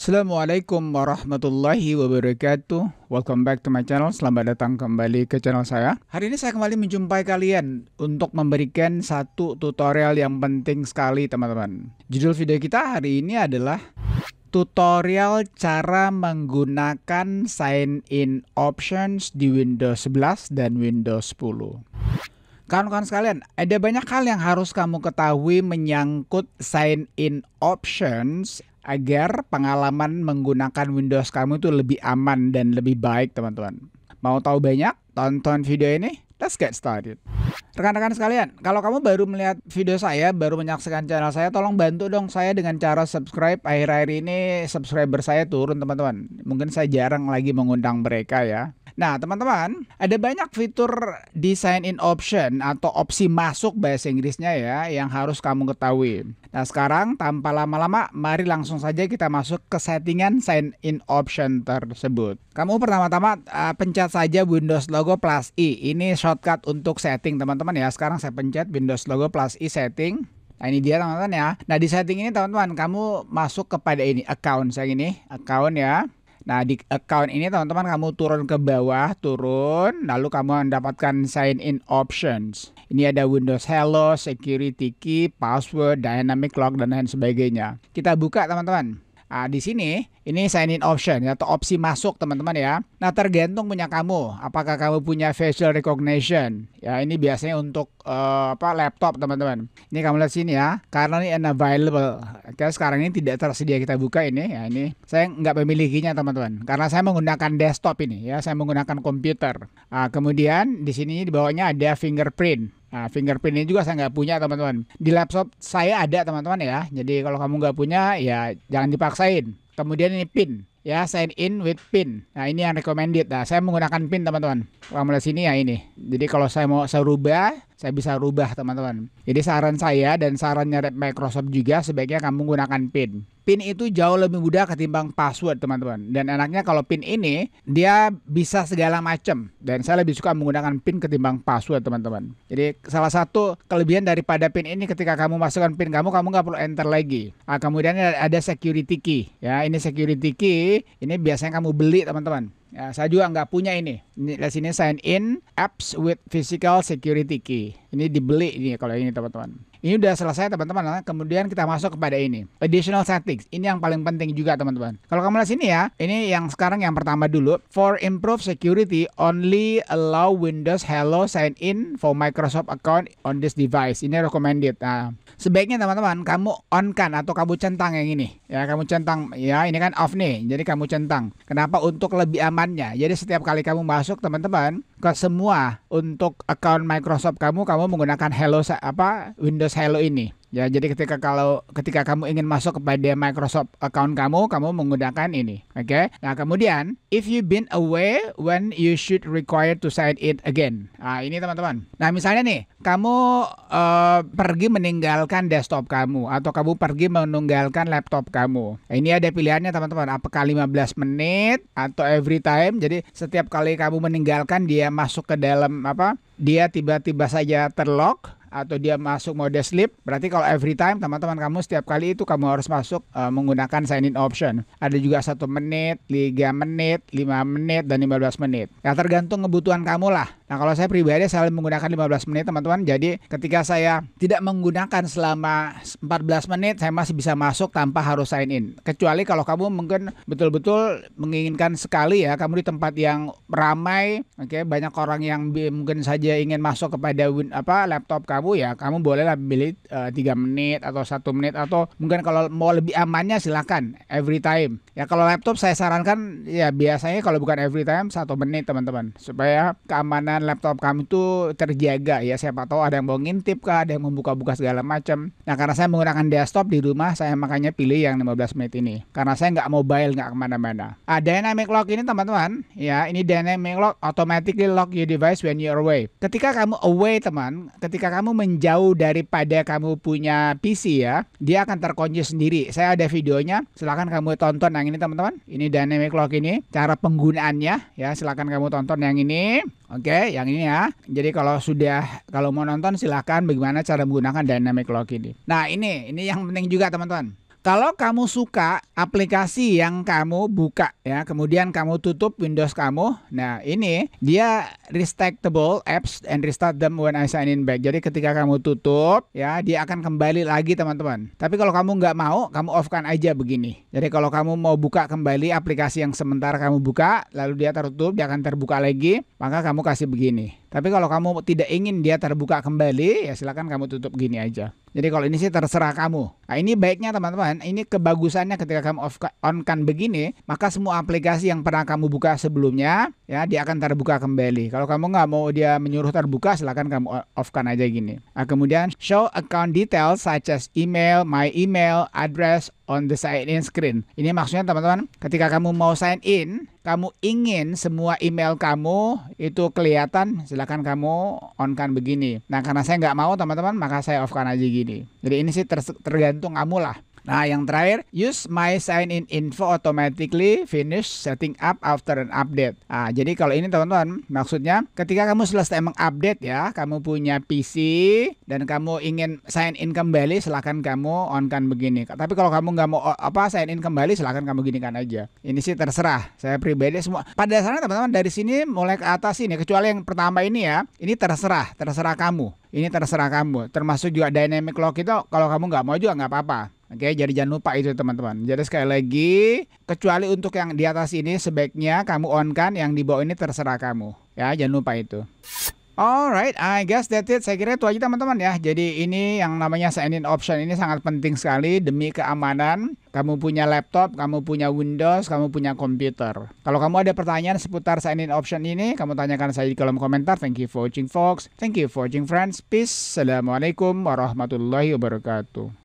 Assalamualaikum warahmatullahi wabarakatuh. Welcome back to my channel. Selamat datang kembali ke channel saya. Hari ini saya kembali menjumpai kalian untuk memberikan satu tutorial yang penting sekali, teman-teman. Judul video kita hari ini adalah tutorial cara menggunakan sign in options di Windows 11 dan Windows 10. Kawan-kawan sekalian, ada banyak hal yang harus kamu ketahui menyangkut sign in options agar pengalaman menggunakan Windows kamu itu lebih aman dan lebih baik, teman-teman. Mau tahu banyak? Tonton video ini. Let's get started. Rekan-rekan sekalian, kalau kamu baru melihat video saya, baru menyaksikan channel saya, tolong bantu dong saya dengan cara subscribe. Akhir-akhir ini subscriber saya turun, teman-teman. Mungkin saya jarang lagi mengundang mereka ya. Nah, teman-teman, ada banyak fitur di sign in option atau opsi masuk bahasa Inggrisnya ya yang harus kamu ketahui. Nah, sekarang tanpa lama-lama, mari langsung saja kita masuk ke settingan sign in option tersebut. Kamu pertama-tama pencet saja Windows logo plus I. Ini shortcut untuk setting, teman-teman ya. Sekarang saya pencet Windows logo plus I setting. Nah, ini dia, teman-teman ya. Nah, di setting ini, teman-teman, kamu masuk kepada ini account saya ini, account ya. Nah, di account ini teman-teman kamu turun ke bawah, lalu kamu mendapatkan sign in options. Ini ada Windows Hello, Security Key, Password, Dynamic Lock, dan lain sebagainya. Kita buka, teman-teman. Nah, di sini ini sign in option atau opsi masuk, teman-teman ya. Nah, tergantung punya kamu. Apakah kamu punya facial recognition? Ya, ini biasanya untuk laptop, teman-teman. Ini kamu lihat sini ya. Karena ini unavailable. Oke, sekarang ini tidak tersedia kita buka ini. Ya, ini saya nggak memilikinya, teman-teman. Karena saya menggunakan desktop ini ya. Saya menggunakan komputer. Nah, kemudian di sini di bawahnya ada fingerprint. Nah, fingerprint ini juga saya nggak punya, teman-teman. Di laptop saya ada, teman-teman ya. Jadi kalau kamu nggak punya, ya jangan dipaksain. Kemudian ini PIN, ya, sign in with PIN. Nah, ini yang recommended. Nah, saya menggunakan PIN, teman-teman. Kalau melihat sini ya ini. Jadi kalau saya mau rubah, saya bisa rubah, teman-teman. Jadi saran saya dan sarannya Microsoft juga sebaiknya kamu menggunakan PIN. PIN itu jauh lebih mudah ketimbang password, teman-teman. Dan enaknya kalau PIN ini dia bisa segala macam. Dan saya lebih suka menggunakan PIN ketimbang password, teman-teman. Jadi salah satu kelebihan daripada PIN ini ketika kamu masukkan PIN kamu nggak perlu enter lagi. Nah, kemudian ada security key. Ya, ini security key. Ini biasanya kamu beli, teman-teman. Ya, saya juga nggak punya ini. Di sini sign in apps with physical security key. Ini dibeli ini kalau ini, teman-teman. Ini udah selesai, teman-teman. Kemudian kita masuk kepada ini additional settings. Ini yang paling penting juga, teman-teman. Kalau kamu lihat sini ya, ini yang sekarang yang pertama dulu. For improved security, only allow Windows Hello sign in for Microsoft account on this device. Ini recommended. Nah, sebaiknya teman-teman kamu on kan atau kamu centang yang ini. Ya, kamu centang. Ya, ini kan off nih. Jadi kamu centang. Kenapa? Untuk lebih amannya. Jadi setiap kali kamu masuk, teman-teman, ke semua untuk account Microsoft kamu menggunakan Windows Hello ini. Ya, jadi ketika kamu ingin masuk kepada Microsoft account kamu menggunakan ini. Oke. Nah, kemudian if you been away when you should require to sign in again. Nah, ini, teman-teman. Nah, misalnya nih, kamu pergi meninggalkan desktop kamu atau kamu pergi meninggalkan laptop kamu. Nah, ini ada pilihannya, teman-teman. Apakah 15 menit atau every time? Jadi setiap kali kamu meninggalkan dia masuk ke dalam dia tiba-tiba saja terlock atau dia masuk mode sleep. Berarti kalau every time, teman-teman, kamu setiap kali itu kamu harus masuk menggunakan sign in option. Ada juga 1 menit, 3 menit, 5 menit, dan 15 menit. Ya, tergantung kebutuhan kamu lah. Nah, kalau saya pribadi selalu menggunakan 15 menit, teman-teman. Jadi ketika saya tidak menggunakan selama 14 menit, saya masih bisa masuk tanpa harus sign in. Kecuali kalau kamu mungkin betul-betul menginginkan sekali ya, kamu di tempat yang ramai, oke, banyak orang yang mungkin saja ingin masuk kepada laptop kamu, ya kamu bolehlah pilih 3 menit atau 1 menit, atau mungkin kalau mau lebih amannya silakan every time. Ya, kalau laptop saya sarankan ya biasanya kalau bukan every time 1 menit, teman-teman, supaya keamanan laptop kamu itu terjaga ya. Siapa tahu ada yang mau ngintip kah, ada yang membuka-buka segala macam. Nah, karena saya menggunakan desktop di rumah, saya makanya pilih yang 15 menit ini. Karena saya nggak mobile, nggak kemana-mana. Dynamic lock ini, teman-teman, ya ini dynamic lock automatically lock your device when you're away. Ketika kamu away, teman, ketika kamu menjauh daripada kamu punya PC ya, dia akan terkunci sendiri. Saya ada videonya, silahkan kamu tonton yang ini, teman-teman. Ini dynamic lock ini, cara penggunaannya ya, silahkan kamu tonton yang ini. Oke, yang ini ya. Jadi kalau mau nonton silahkan bagaimana cara menggunakan dynamic lock ini. Nah, ini yang penting juga, teman-teman. Kalau kamu suka aplikasi yang kamu buka ya, kemudian kamu tutup Windows kamu, nah ini dia restartable apps and restart them when I sign in back. Jadi ketika kamu tutup ya, dia akan kembali lagi teman-teman. Tapi kalau kamu nggak mau, kamu off-kan aja begini. Jadi kalau kamu mau buka kembali aplikasi yang sementara kamu buka, lalu dia tertutup, dia akan terbuka lagi, maka kamu kasih begini. Tapi kalau kamu tidak ingin dia terbuka kembali, ya silakan kamu tutup gini aja. Jadi kalau ini sih terserah kamu. Nah ini baiknya teman-teman, ini kebagusannya ketika kamu on-kan begini, maka semua aplikasi yang pernah kamu buka sebelumnya, ya dia akan terbuka kembali. Kalau kamu nggak mau dia menyuruh terbuka, silakan kamu off-kan aja gini. Nah kemudian show account details such as email, my email, address on the sign in screen. Ini maksudnya teman-teman, ketika kamu mau sign in, kamu ingin semua email kamu itu kelihatan, silakan kamu on-kan begini. Nah karena saya nggak mau teman-teman, maka saya off-kan aja gini. Jadi ini sih tergantung kamu lah. Nah yang terakhir, use my sign in info automatically finish setting up after an update. Nah jadi kalau ini teman-teman, maksudnya ketika kamu selesai mengupdate ya, kamu punya PC dan kamu ingin sign in kembali, silakan kamu on-kan begini. Tapi kalau kamu nggak mau sign in kembali, silakan kamu ginikan aja. Ini sih terserah. Saya pribadi semua. Pada dasarnya teman-teman dari sini mulai ke atas ini, kecuali yang pertama ini ya, ini terserah kamu. Ini terserah kamu. Termasuk juga dynamic lock itu, kalau kamu nggak mau juga nggak apa-apa. Oke, jadi jangan lupa itu teman-teman. Jadi sekali lagi, kecuali untuk yang di atas ini sebaiknya kamu on-kan, yang di bawah ini terserah kamu. Ya, jangan lupa itu. Alright, I guess that's it. Saya kira itu aja teman-teman ya. Jadi ini yang namanya sign in option ini sangat penting sekali demi keamanan. Kamu punya laptop, kamu punya Windows, kamu punya komputer. Kalau kamu ada pertanyaan seputar sign in option ini, kamu tanyakan saya di kolom komentar. Thank you for watching folks. Thank you for watching friends. Peace. Assalamualaikum warahmatullahi wabarakatuh.